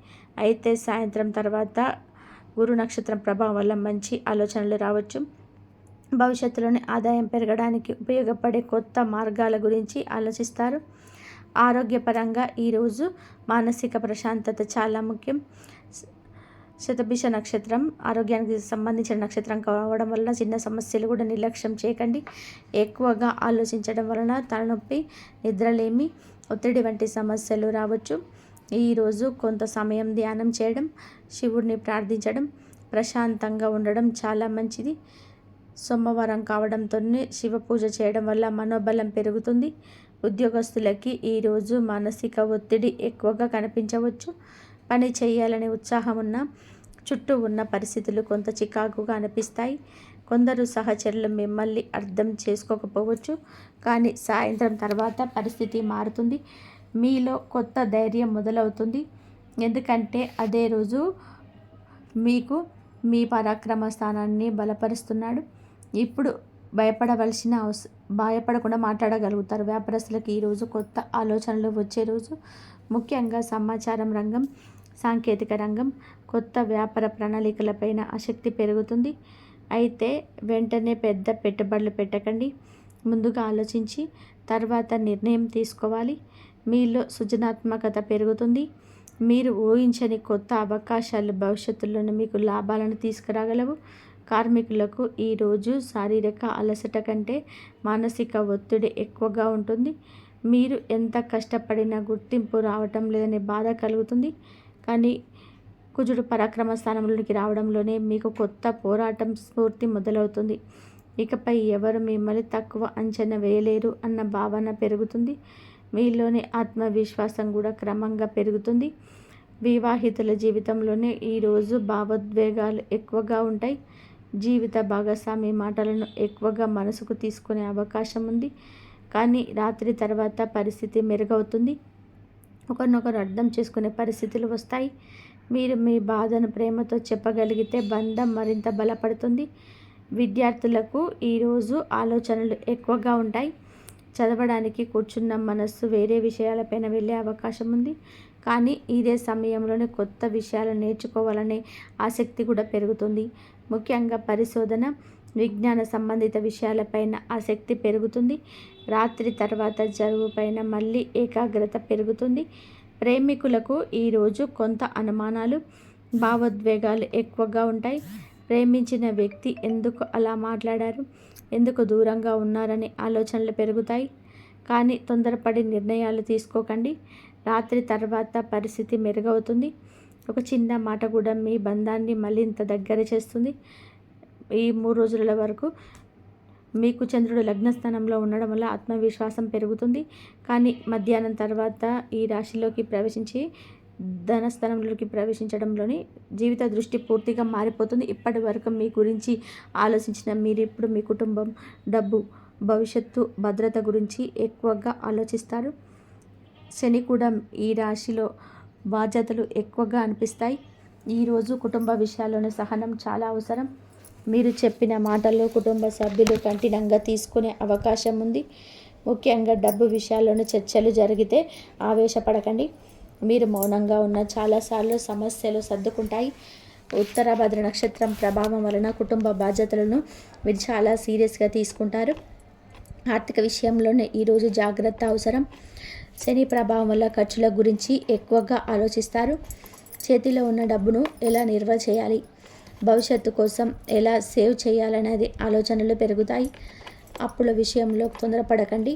A: అయితే సాయంత్రం తర్వాత గురు నక్షత్రం ప్రభావం వల్ల మంచి ఆలోచనలు రావచ్చు. భవిష్యత్తులోని ఆదాయం పెరగడానికి ఉపయోగపడే కొత్త మార్గాల గురించి ఆలోచిస్తారు. ఆరోగ్యపరంగా ఈరోజు మానసిక ప్రశాంతత చాలా ముఖ్యం. శతభిష నక్షత్రం ఆరోగ్యానికి సంబంధించిన నక్షత్రం కావడం వలన చిన్న సమస్యలు కూడా నిర్లక్ష్యం చేయకండి. ఎక్కువగా ఆలోచించడం వలన తలనొప్పి, నిద్రలేమి, ఒత్తిడి వంటి సమస్యలు రావచ్చు. ఈరోజు కొంత సమయం ధ్యానం చేయడం, శివుడిని ప్రార్థించడం, ప్రశాంతంగా ఉండడం చాలా మంచిది. సోమవారం కావడంతోనే శివ పూజ చేయడం వల్ల మనోబలం పెరుగుతుంది. ఉద్యోగస్తులకి ఈరోజు మానసిక ఒత్తిడి ఎక్కువగా కనిపించవచ్చు. పని చేయాలనే ఉత్సాహం ఉన్న చుట్టూ ఉన్న పరిస్థితులు కొంత చికాకుగా అనిపిస్తాయి. కొందరు సహచరులు మిమ్మల్ని అర్థం చేసుకోకపోవచ్చు. కానీ సాయంత్రం తర్వాత పరిస్థితి మారుతుంది. మీలో కొత్త ధైర్యం మొదలవుతుంది. ఎందుకంటే అదే రోజు మీకు మీ పరాక్రమ స్థానాన్ని బలపరుస్తున్నాడు. ఇప్పుడు భయపడకుండా మాట్లాడగలుగుతారు. వ్యాపారస్తులకు ఈరోజు కొత్త ఆలోచనలు వచ్చే రోజు. ముఖ్యంగా సమాచారం రంగం, సాంకేతిక రంగం, కొత్త వ్యాపార ప్రణాళికలపైన ఆసక్తి పెరుగుతుంది. అయితే వెంటనే పెద్ద పెట్టుబడులు పెట్టకండి. ముందుగా ఆలోచించి తర్వాత నిర్ణయం తీసుకోవాలి. మీలో సృజనాత్మకత పెరుగుతుంది. మీరు ఊహించని కొత్త అవకాశాలు భవిష్యత్తులోనే మీకు లాభాలను తీసుకురాగలవు. కార్మికులకు ఈరోజు శారీరక అలసట కంటే మానసిక ఒత్తిడి ఎక్కువగా ఉంటుంది. మీరు ఎంత కష్టపడినా గుర్తింపు రావటం లేదనే బాధ కలుగుతుంది. కానీ కుజుడు పరాక్రమ స్థానంలోకి రావడంలోనే మీకు కొత్త పోరాటం స్ఫూర్తి మొదలవుతుంది. ఇకపై ఎవరు మిమ్మల్ని తక్కువ అంచనా వేయలేరు అన్న భావన పెరుగుతుంది. మీలోని ఆత్మవిశ్వాసం కూడా క్రమంగా పెరుగుతుంది. వివాహితుల జీవితంలోనే ఈరోజు భావోద్వేగాలు ఎక్కువగా ఉంటాయి. జీవిత భాగస్వామి మాటలను ఎక్కువగా మనసుకు తీసుకునే అవకాశం ఉంది. కానీ రాత్రి తర్వాత పరిస్థితి మెరుగవుతుంది. ఒకరినొకరు అర్థం చేసుకునే పరిస్థితులు వస్తాయి. మీరు మీ బాధను ప్రేమతో చెప్పగలిగితే బంధం మరింత బలపడుతుంది. విద్యార్థులకు ఈరోజు ఆలోచనలు ఎక్కువగా ఉంటాయి. చదవడానికి కూర్చున్న మనస్సు వేరే విషయాలపైన వెళ్ళే అవకాశం ఉంది. కానీ ఇదే సమయంలోనే కొత్త విషయాలు నేర్చుకోవాలనే ఆసక్తి కూడా పెరుగుతుంది. ముఖ్యంగా పరిశోధన, విజ్ఞాన సంబంధిత విషయాలపైన ఆసక్తి పెరుగుతుంది. రాత్రి తర్వాత చదువుపైన మళ్ళీ ఏకాగ్రత పెరుగుతుంది. ప్రేమికులకు ఈరోజు కొంత అనుమానాలు, భావోద్వేగాలు ఎక్కువగా ఉంటాయి. ప్రేమించిన వ్యక్తి ఎందుకు అలా మాట్లాడారు, ఎందుకు దూరంగా ఉన్నారనే ఆలోచనలు పెరుగుతాయి. కానీ తొందరపడి నిర్ణయాలు తీసుకోకండి. రాత్రి తర్వాత పరిస్థితి మెరుగవుతుంది. ఒక చిన్న మాట కూడా మీ బంధాన్ని మరింత దగ్గర చేస్తుంది. ఈ 3 రోజుల వరకు మీకు చంద్రుడు లగ్నస్థానంలో ఉండడం వల్ల ఆత్మవిశ్వాసం పెరుగుతుంది. కానీ మధ్యాహ్నం తర్వాత ఈ రాశిలోకి ప్రవేశించి ధనస్థానంలోకి ప్రవేశించడంలోని జీవిత దృష్టి పూర్తిగా మారిపోతుంది. ఇప్పటి వరకు మీ గురించి ఆలోచించిన మీరు ఇప్పుడు మీ కుటుంబం, డబ్బు, భవిష్యత్తు, భద్రత గురించి ఎక్కువగా ఆలోచిస్తారు. శని కూడా ఈ రాశిలో బాధ్యతలు ఎక్కువగా అనిపిస్తాయి. ఈరోజు కుటుంబ విషయాల్లోని సహనం చాలా అవసరం. మీరు చెప్పిన మాటల్లో కుటుంబ సభ్యులు కఠినంగా తీసుకునే అవకాశం ఉంది. ముఖ్యంగా డబ్బు విషయాల్లోని చర్చలు జరిగితే ఆవేశపడకండి. మీరు మౌనంగా ఉన్న చాలాసార్లు సమస్యలు సర్దుకుంటాయి. ఉత్తరాభద్ర నక్షత్రం ప్రభావం వలన కుటుంబ బాధ్యతలను మీరు చాలా సీరియస్గా తీసుకుంటారు. ఆర్థిక విషయంలోనే ఈరోజు జాగ్రత్త అవసరం. శని ప్రభావం వల్ల ఖర్చుల గురించి ఎక్కువగా ఆలోచిస్తారు. చేతిలో ఉన్న డబ్బును ఎలా నిల్వ చేయాలి, భవిష్యత్తు కోసం ఎలా సేవ్ చేయాలనేది ఆలోచనలు పెరుగుతాయి. అప్పుల విషయంలో తొందరపడకండి.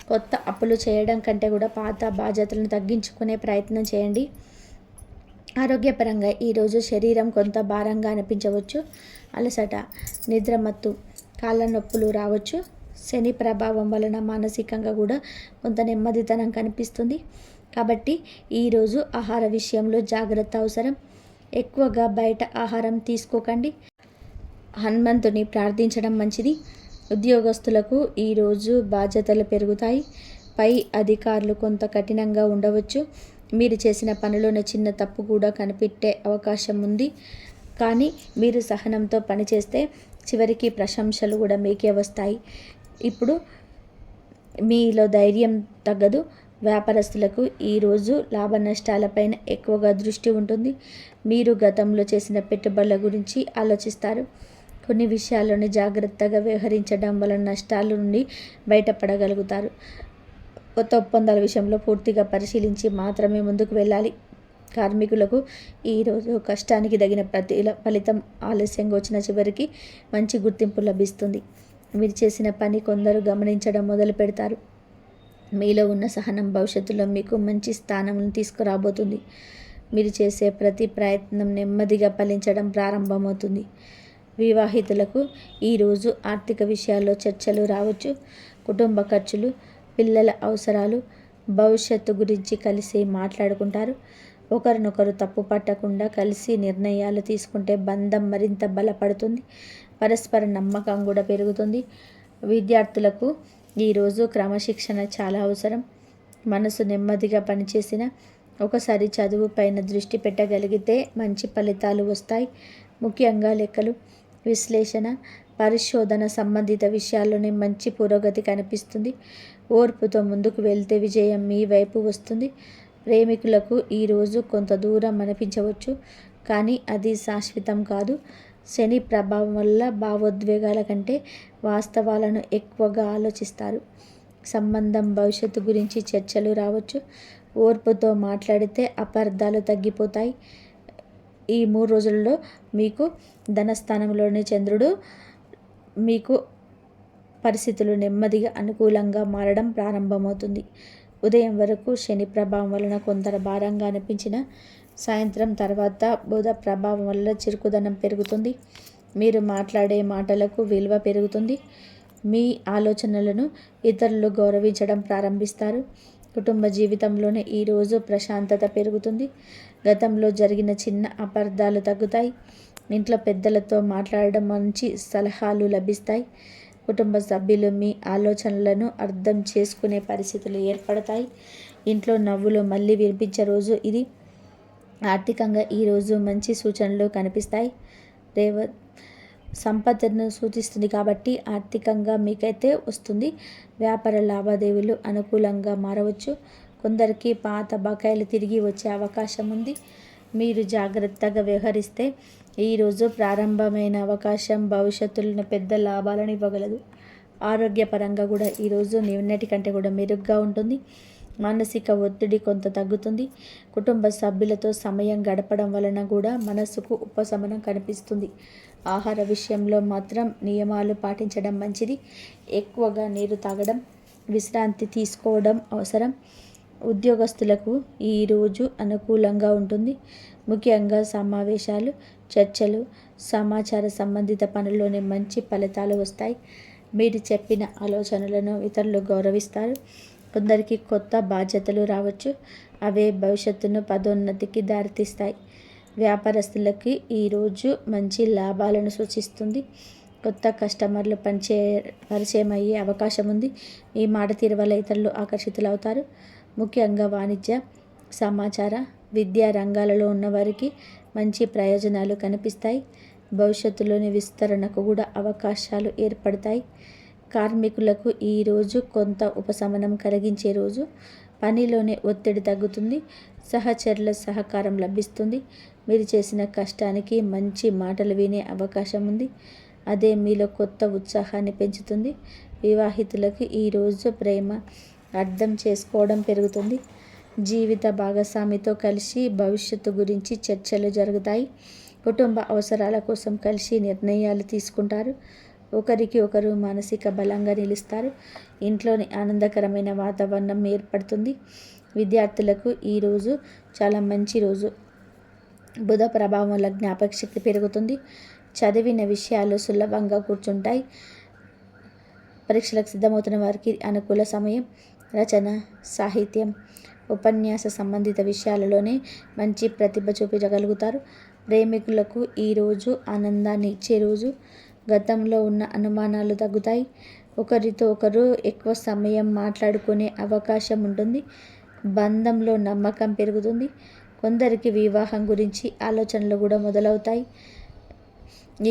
A: కొత్త అప్పులు చేయడం కంటే కూడా పాత బాధ్యతలను తగ్గించుకునే ప్రయత్నం చేయండి. ఆరోగ్యపరంగా ఈరోజు శరీరం కొంత భారంగా అనిపించవచ్చు. అలసట, నిద్రమత్తు, కాళ్ళ నొప్పులు రావచ్చు. శని ప్రభావం వలన మానసికంగా కూడా కొంత నెమ్మదితనం కనిపిస్తుంది. కాబట్టి ఈరోజు ఆహార విషయంలో జాగ్రత్త అవసరం. ఎక్కువగా బయట ఆహారం తీసుకోకండి. హనుమంతుని ప్రార్థించడం మంచిది. ఉద్యోగస్తులకు ఈరోజు బాధ్యతలు పెరుగుతాయి. పై అధికారులు కొంత కఠినంగా ఉండవచ్చు. మీరు చేసిన పనిలోనే చిన్న తప్పు కూడా కనిపెట్టే అవకాశం ఉంది. కానీ మీరు సహనంతో పనిచేస్తే చివరికి ప్రశంసలు కూడా మీకే వస్తాయి. ఇప్పుడు మీలో ధైర్యం తగ్గదు. వ్యాపారస్తులకు ఈరోజు లాభ నష్టాలపైన ఎక్కువగా దృష్టి ఉంటుంది. మీరు గతంలో చేసిన పెట్టుబడుల గురించి ఆలోచిస్తారు. కొన్ని విషయాల్లోని జాగ్రత్తగా వ్యవహరించడం వలన నష్టాల నుండి బయటపడగలుగుతారు. కొత్త ఒప్పందాల విషయంలో పూర్తిగా పరిశీలించి మాత్రమే ముందుకు వెళ్ళాలి. కార్మికులకు ఈరోజు కష్టానికి తగిన ఫలితం ఆలస్యంగా వచ్చిన చివరికి మంచి గుర్తింపు లభిస్తుంది. మీరు చేసిన పని కొందరు గమనించడం మొదలు పెడతారు. మీలో ఉన్న సహనం భవిష్యత్తులో మీకు మంచి స్థానం తీసుకురాబోతుంది. మీరు చేసే ప్రతి ప్రయత్నం నెమ్మదిగా ఫలించడం ప్రారంభమవుతుంది. వివాహితులకు ఈరోజు ఆర్థిక విషయాల్లో చర్చలు రావచ్చు. కుటుంబ ఖర్చులు, పిల్లల అవసరాలు, భవిష్యత్తు గురించి కలిసి మాట్లాడుకుంటారు. ఒకరినొకరు తప్పు పట్టకుండా కలిసి నిర్ణయాలు తీసుకుంటే బంధం మరింత బలపడుతుంది. పరస్పర నమ్మకం కూడా పెరుగుతుంది. విద్యార్థులకు ఈరోజు క్రమశిక్షణ చాలా అవసరం. మనసు నెమ్మదిగా పనిచేసిన ఒకసారి చదువు పైన దృష్టి పెట్టగలిగితే మంచి ఫలితాలు వస్తాయి. ముఖ్యంగా లెక్కలు, విశ్లేషణ, పరిశోధన సంబంధిత విషయాల్లోనే మంచి పురోగతి కనిపిస్తుంది. ఓర్పుతో ముందుకు వెళ్తే విజయం మీ వైపు వస్తుంది. ప్రేమికులకు ఈరోజు కొంత దూరం అనిపించవచ్చు, కానీ అది శాశ్వతం కాదు. శని ప్రభావం వల్ల భావోద్వేగాల కంటే వాస్తవాలను ఎక్కువగా ఆలోచిస్తారు. సంబంధం భవిష్యత్తు గురించి చర్చలు రావచ్చు. ఓర్పుతో మాట్లాడితే అపార్థాలు తగ్గిపోతాయి. ఈ 3 రోజుల్లో మీకు ధనస్థానంలోని చంద్రుడు మీకు పరిస్థితులు నెమ్మదిగా అనుకూలంగా మారడం ప్రారంభమవుతుంది. ఉదయం వరకు శని ప్రభావం వలన కొంత భారంగా అనిపించిన సాయంత్రం తర్వాత బుధ ప్రభావం వల్ల చురుకుదనం పెరుగుతుంది. మీరు మాట్లాడే మాటలకు విలువ పెరుగుతుంది. మీ ఆలోచనలను ఇతరులు గౌరవించడం ప్రారంభిస్తారు. కుటుంబ జీవితంలోనే ఈరోజు ప్రశాంతత పెరుగుతుంది. గతంలో జరిగిన చిన్న అపార్థాలు తగ్గుతాయి. ఇంట్లో పెద్దలతో మాట్లాడడం మంచి సలహాలు లభిస్తాయి. కుటుంబ సభ్యులు మీ ఆలోచనలను అర్థం చేసుకునే పరిస్థితులు ఏర్పడతాయి. ఇంట్లో నవ్వులు మళ్ళీ వినిపించే రోజు ఇది. ఆర్థికంగా ఈరోజు మంచి సూచనలు కనిపిస్తాయి. సంపదను సూచిస్తుంది కాబట్టి ఆర్థికంగా మీకైతే వస్తుంది. వ్యాపార లావాదేవీలు అనుకూలంగా మారవచ్చు. కొందరికి పాత బకాయిలు తిరిగి వచ్చే అవకాశం ఉంది. మీరు జాగ్రత్తగా వ్యవహరిస్తే ఈరోజు ప్రారంభమైన అవకాశం భవిష్యత్తులో పెద్ద లాభాలను ఇవ్వగలదు. ఆరోగ్యపరంగా కూడా ఈరోజు నిన్నటి కంటే కూడా మెరుగ్గా ఉంటుంది. మానసిక ఒత్తిడి కొంత తగ్గుతుంది. కుటుంబ సభ్యులతో సమయం గడపడం వలన కూడా మనసుకు ఉపశమనం కనిపిస్తుంది. ఆహార విషయంలో మాత్రం నియమాలు పాటించడం మంచిది. ఎక్కువగా నీరు తాగడం, విశ్రాంతి తీసుకోవడం అవసరం. ఉద్యోగస్తులకు ఈరోజు అనుకూలంగా ఉంటుంది. ముఖ్యంగా సమావేశాలు, చర్చలు, సమాచార సంబంధిత పనుల్లోనే మంచి ఫలితాలు వస్తాయి. మీరు చెప్పిన ఆలోచనలను ఇతరులు గౌరవిస్తారు. కొందరికి కొత్త బాధ్యతలు రావచ్చు. అవే భవిష్యత్తును పదోన్నతికి దారితీస్తాయి. వ్యాపారస్తులకి ఈరోజు మంచి లాభాలను సూచిస్తుంది. కొత్త కస్టమర్లు పరిచయం అయ్యే అవకాశం ఉంది. ఈ మాట తీరు వల్ల ఇతరులు ఆకర్షితులవుతారు. ముఖ్యంగా వాణిజ్య, సమాచార, విద్యా రంగాలలో ఉన్నవారికి మంచి ప్రయోజనాలు కనిపిస్తాయి. భవిష్యత్తులోని విస్తరణకు కూడా అవకాశాలు ఏర్పడతాయి. కార్మికులకు ఈరోజు కొంత ఉపశమనం కలిగించే రోజు. పనిలోనే ఒత్తిడి తగ్గుతుంది. సహచరుల సహకారం లభిస్తుంది. మీరు చేసిన కష్టానికి మంచి మాటలు వినే అవకాశం ఉంది. అదే మీలో కొత్త ఉత్సాహాన్ని పెంచుతుంది. వివాహితులకు ఈరోజు ప్రేమ అర్థం చేసుకోవడం పెరుగుతుంది. జీవిత భాగస్వామితో కలిసి భవిష్యత్తు గురించి చర్చలు జరుగుతాయి. కుటుంబ అవసరాల కోసం కలిసి నిర్ణయాలు తీసుకుంటారు. ఒకరికి ఒకరు మానసిక బలంగా నిలుస్తారు. ఇంట్లోని ఆనందకరమైన వాతావరణం ఏర్పడుతుంది. విద్యార్థులకు ఈరోజు చాలా మంచి రోజు. బుధ ప్రభావం వల్ల జ్ఞాపక శక్తి పెరుగుతుంది. చదివిన విషయాలు సులభంగా కూర్చుంటాయి. పరీక్షలకు సిద్ధమవుతున్న వారికి అనుకూల సమయం. రచన, సాహిత్యం, ఉపన్యాస సంబంధిత విషయాలలోనే మంచి ప్రతిభ చూపించగలుగుతారు. ప్రేమికులకు ఈరోజు ఆనందాన్ని ఇచ్చే రోజు. గతంలో ఉన్న అనుమానాలు తగ్గుతాయి. ఒకరితో ఒకరు ఎక్కువ సమయం మాట్లాడుకునే అవకాశం ఉంటుంది. బంధంలో నమ్మకం పెరుగుతుంది. కొందరికి వివాహం గురించి ఆలోచనలు కూడా మొదలవుతాయి.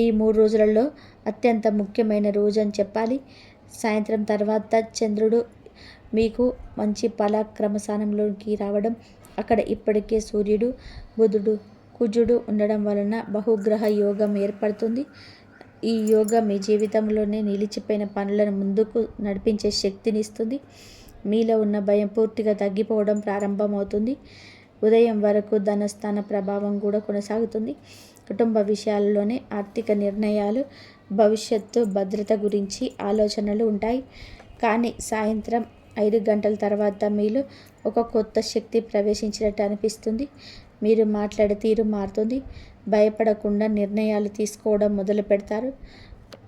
A: ఈ 3 రోజులలో అత్యంత ముఖ్యమైన రోజు అని చెప్పాలి. సాయంత్రం తర్వాత చంద్రుడు మీకు మంచి పరాక్రమస్థానంలోకి రావడం, అక్కడ ఇప్పటికే సూర్యుడు, బుధుడు, కుజుడు ఉండడం వలన బహుగ్రహ యోగం ఏర్పడుతుంది. ఈ యోగం మీ జీవితంలోనే నిలిచిపోయిన పనులను ముందుకు నడిపించే శక్తిని ఇస్తుంది. మీలో ఉన్న భయం పూర్తిగా తగ్గిపోవడం ప్రారంభమవుతుంది. ఉదయం వరకు ధనస్థాన ప్రభావం కూడా కొనసాగుతుంది. కుటుంబ విషయాల్లోనే ఆర్థిక నిర్ణయాలు, భవిష్యత్తు భద్రత గురించి ఆలోచనలు ఉంటాయి. కానీ సాయంత్రం 5 గంటల తర్వాత మీలో ఒక కొత్త శక్తి ప్రవేశించినట్టు అనిపిస్తుంది. మీరు మాట్లాడే తీరు మారుతుంది. భయపడకుండా నిర్ణయాలు తీసుకోవడం మొదలు పెడతారు.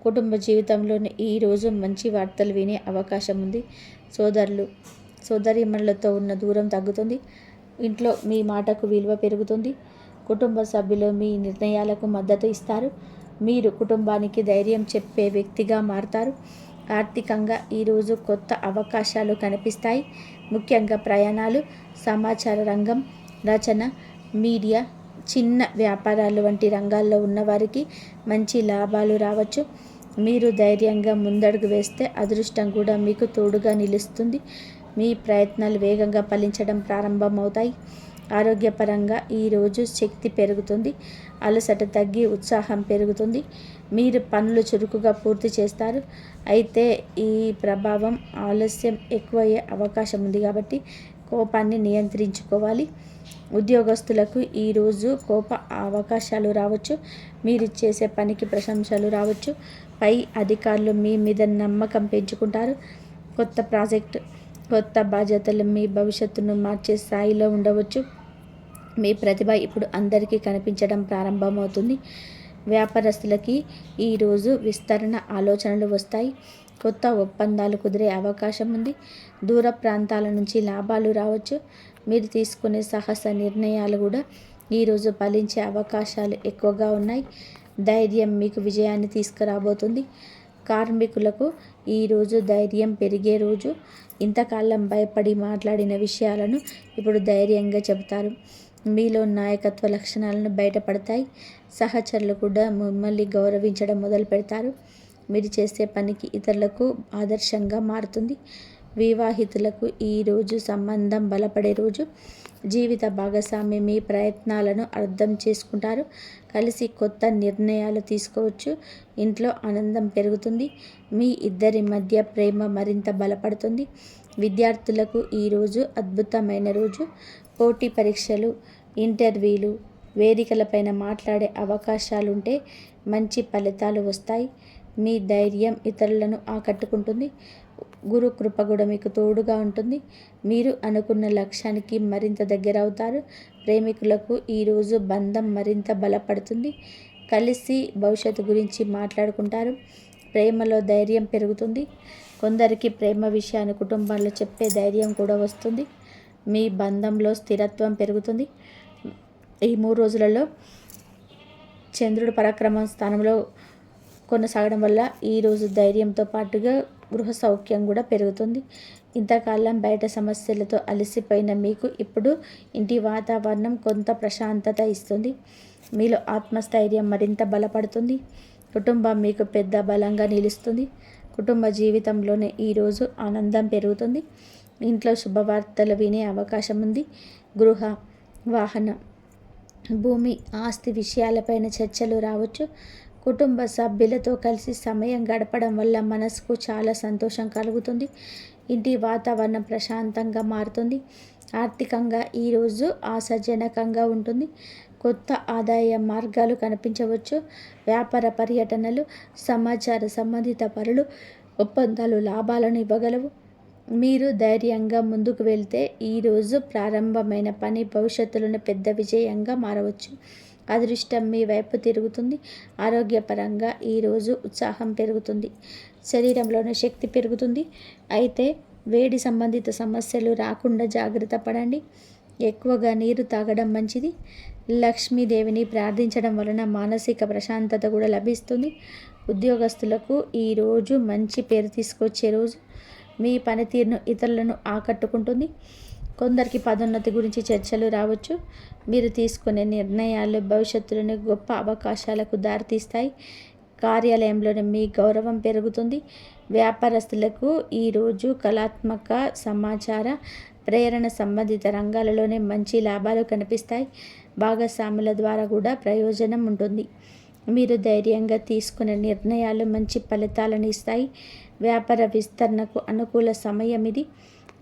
A: కుటుంబ జీవితంలోని ఈరోజు మంచి వార్తలు వినే అవకాశం ఉంది. సోదరులు, సోదరీమణులతో ఉన్న దూరం తగ్గుతుంది. ఇంట్లో మీ మాటకు విలువ పెరుగుతుంది. కుటుంబ సభ్యులు మీ నిర్ణయాలకు మద్దతు ఇస్తారు. మీరు కుటుంబానికి ధైర్యం చెప్పే వ్యక్తిగా మారతారు. ఆర్థికంగా ఈరోజు కొత్త అవకాశాలు కనిపిస్తాయి. ముఖ్యంగా ప్రయాణాలు, సమాచార రంగం, రచన, మీడియా, చిన్న వ్యాపారాలు వంటి రంగాల్లో ఉన్నవారికి మంచి లాభాలు రావచ్చు. మీరు ధైర్యంగా ముందడుగు వేస్తే అదృష్టం కూడా మీకు తోడుగా నిలుస్తుంది. మీ ప్రయత్నాలు వేగంగా ఫలించడం ప్రారంభమవుతాయి. ఆరోగ్యపరంగా ఈరోజు శక్తి పెరుగుతుంది. అలసట తగ్గి ఉత్సాహం పెరుగుతుంది. మీరు పనులు చురుకుగా పూర్తి చేస్తారు. అయితే ఈ ప్రభావం ఆలస్యం ఎక్కువయ్యే అవకాశం ఉంది కాబట్టి కోపాన్ని నియంత్రించుకోవాలి. ఉద్యోగస్తులకు ఈరోజు కోప అవకాశాలు రావచ్చు. మీరు చేసే పనికి ప్రశంసలు రావచ్చు. పై అధికారులు మీ మీద నమ్మకం పెంచుకుంటారు. కొత్త ప్రాజెక్టు, కొత్త బాధ్యతలు మీ భవిష్యత్తును మార్చే స్థాయిలో ఉండవచ్చు. మీ ప్రతిభ ఇప్పుడు అందరికీ కనిపించడం ప్రారంభమవుతుంది. వ్యాపారస్తులకి ఈరోజు విస్తరణ ఆలోచనలు వస్తాయి. కొత్త ఒప్పందాలు కుదిరే అవకాశం ఉంది. దూర ప్రాంతాల నుంచి లాభాలు రావచ్చు. మీరు తీసుకునే సాహస నిర్ణయాలు కూడా ఈరోజు ఫలించే అవకాశాలు ఎక్కువగా ఉన్నాయి. ధైర్యం మీకు విజయాన్ని తీసుకురాబోతుంది. కార్మికులకు ఈరోజు ధైర్యం పెరిగే రోజు. ఇంతకాలం భయపడి మాట్లాడిన విషయాలను ఇప్పుడు ధైర్యంగా చెబుతారు. మీలో నాయకత్వ లక్షణాలను బయటపడతాయి. సహచరులు కూడా మిమ్మల్ని గౌరవించడం మొదలు పెడతారు. మీరు చేసే పనికి ఇతరులకు ఆదర్శంగా మారుతుంది. వివాహితులకు ఈరోజు సంబంధం బలపడే రోజు. జీవిత భాగస్వామి మీ ప్రయత్నాలను అర్థం చేసుకుంటారు. కలిసి కొత్త నిర్ణయాలు తీసుకోవచ్చు. ఇంట్లో ఆనందం పెరుగుతుంది. మీ ఇద్దరి మధ్య ప్రేమ మరింత బలపడుతుంది. విద్యార్థులకు ఈరోజు అద్భుతమైన రోజు. పోటీ పరీక్షలు, ఇంటర్వ్యూలు, వేదికలపైన మాట్లాడే అవకాశాలుంటే మంచి ఫలితాలు వస్తాయి. మీ ధైర్యం ఇతరులను ఆకట్టుకుంటుంది. గురు కృప కూడా మీకు తోడుగా ఉంటుంది. మీరు అనుకున్న లక్ష్యానికి మరింత దగ్గర అవుతారు. ప్రేమికులకు ఈరోజు బంధం మరింత బలపడుతుంది. కలిసి భవిష్యత్తు గురించి మాట్లాడుకుంటారు. ప్రేమలో ధైర్యం పెరుగుతుంది. కొందరికి ప్రేమ విషయాన్ని కుటుంబంలో చెప్పే ధైర్యం కూడా వస్తుంది. మీ బంధంలో స్థిరత్వం పెరుగుతుంది. ఈ 3 రోజులలో చంద్రుడు పరాక్రమ స్థానంలో కొనసాగడం వల్ల ఈరోజు ధైర్యంతో పాటుగా గృహ సౌఖ్యం కూడా పెరుగుతుంది. ఇంతకాలం బయట సమస్యలతో అలసిపోయిన మీకు ఇప్పుడు ఇంటి వాతావరణం కొంత ప్రశాంతత ఇస్తుంది. మీలో ఆత్మస్థైర్యం మరింత బలపడుతుంది. కుటుంబం మీకు పెద్ద బలంగా నిలుస్తుంది. కుటుంబ జీవితంలోనే ఈరోజు ఆనందం పెరుగుతుంది. ఇంట్లో శుభవార్తలు వినే అవకాశం ఉంది. గృహ, వాహన, భూమి, ఆస్తి విషయాలపైన చర్చలు రావచ్చు. కుటుంబ సభ్యులతో కలిసి సమయం గడపడం వల్ల మనసుకు చాలా సంతోషం కలుగుతుంది. ఇంటి వాతావరణం ప్రశాంతంగా మారుతుంది. ఆర్థికంగా ఈరోజు ఆశాజనకంగా ఉంటుంది. కొత్త ఆదాయ మార్గాలు కనిపించవచ్చు. వ్యాపార పర్యటనలు, సమాచార సంబంధిత పనులు, ఒప్పందాలు లాభాలను ఇవ్వగలవు. మీరు ధైర్యంగా ముందుకు వెళ్తే ఈరోజు ప్రారంభమైన పని భవిష్యత్తులోనే పెద్ద విజయంగా మారవచ్చు. అదృష్టం మీ వైపు తిరుగుతుంది. ఆరోగ్యపరంగా ఈరోజు ఉత్సాహం పెరుగుతుంది. శరీరంలోని శక్తి పెరుగుతుంది. అయితే వేడి సంబంధిత సమస్యలు రాకుండా జాగ్రత్త పడండి. ఎక్కువగా నీరు తాగడం మంచిది. లక్ష్మీదేవిని ప్రార్థించడం వలన మానసిక ప్రశాంతత కూడా లభిస్తుంది. ఉద్యోగస్తులకు ఈరోజు మంచి పేరు తీసుకొచ్చే రోజు. మీ పనితీరును ఇతరులను ఆకట్టుకుంటుంది. కొందరికి పదోన్నతి గురించి చర్చలు రావచ్చు. మీరు తీసుకునే నిర్ణయాలు భవిష్యత్తులోని గొప్ప అవకాశాలకు దారితీస్తాయి. కార్యాలయంలోనే మీ గౌరవం పెరుగుతుంది. వ్యాపారస్తులకు ఈరోజు కళాత్మక, సమాచార, ప్రేరణ సంబంధిత రంగాలలోనే మంచి లాభాలు కనిపిస్తాయి. భాగస్వాముల ద్వారా కూడా ప్రయోజనం ఉంటుంది. మీరు ధైర్యంగా తీసుకునే నిర్ణయాలు మంచి ఫలితాలను ఇస్తాయి. వ్యాపార విస్తరణకు అనుకూల సమయం ఇది.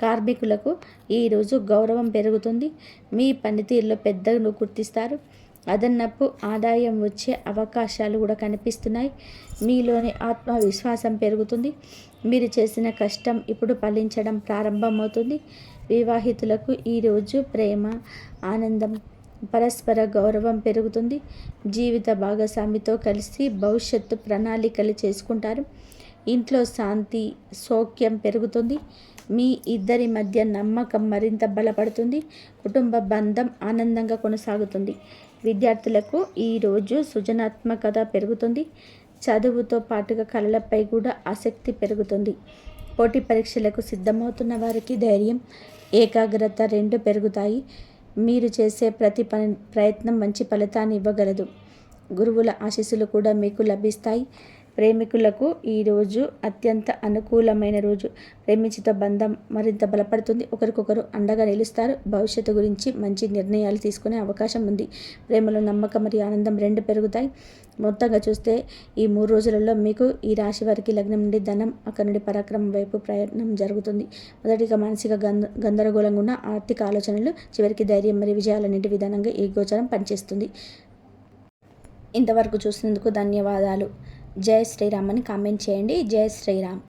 A: కార్మికులకు ఈరోజు గౌరవం పెరుగుతుంది. మీ పనితీరులో పెద్దను గుర్తిస్తారు. అదనపు ఆదాయం వచ్చే అవకాశాలు కూడా కనిపిస్తున్నాయి. మీలోని ఆత్మవిశ్వాసం పెరుగుతుంది. మీరు చేసిన కష్టం ఇప్పుడు ఫలించడం ప్రారంభమవుతుంది. వివాహితులకు ఈరోజు ప్రేమ, ఆనందం, పరస్పర గౌరవం పెరుగుతుంది. జీవిత భాగస్వామితో కలిసి భవిష్యత్తు ప్రణాళికలు చేసుకుంటారు. ఇంట్లో శాంతి, సౌఖ్యం పెరుగుతుంది. మీ ఇద్దరి మధ్య నమ్మకం మరింత బలపడుతుంది. కుటుంబ బంధం ఆనందంగా కొనసాగుతుంది. విద్యార్థులకు ఈరోజు సృజనాత్మకత పెరుగుతుంది. చదువుతో పాటుగా కళలపై కూడా ఆసక్తి పెరుగుతుంది. పోటీ పరీక్షలకు సిద్ధమవుతున్న వారికి ధైర్యం, ఏకాగ్రత 2 పెరుగుతాయి. మీరు చేసే ప్రతి ప్రయత్నం మంచి ఫలితాన్ని ఇవ్వగలదు. గురువుల ఆశీస్సులు కూడా మీకు లభిస్తాయి. ప్రేమికులకు ఈరోజు అత్యంత అనుకూలమైన రోజు. ప్రేమించితో బంధం మరింత బలపడుతుంది. ఒకరికొకరు అండగా నిలుస్తారు. భవిష్యత్తు గురించి మంచి నిర్ణయాలు తీసుకునే అవకాశం ఉంది. ప్రేమలో నమ్మకం మరియు ఆనందం 2 పెరుగుతాయి. మొత్తంగా చూస్తే ఈ 3 రోజులలో మీకు ఈ రాశి వారికి లగ్నం నుండి ధనం, అక్కడి నుండి పరాక్రమం వైపు ప్రయాణం జరుగుతుంది. మొదటిగా మానసిక గందరగోళంగా ఉన్న ఆర్థిక ఆలోచనలు, చివరికి ధైర్యం మరియు విజయాలన్నింటి విధానంగా ఈ గోచరం పనిచేస్తుంది. ఇంతవరకు చూసినందుకు ధన్యవాదాలు. జై శ్రీరామ్ అని కామెంట్ చేయండి. జై శ్రీరామ్.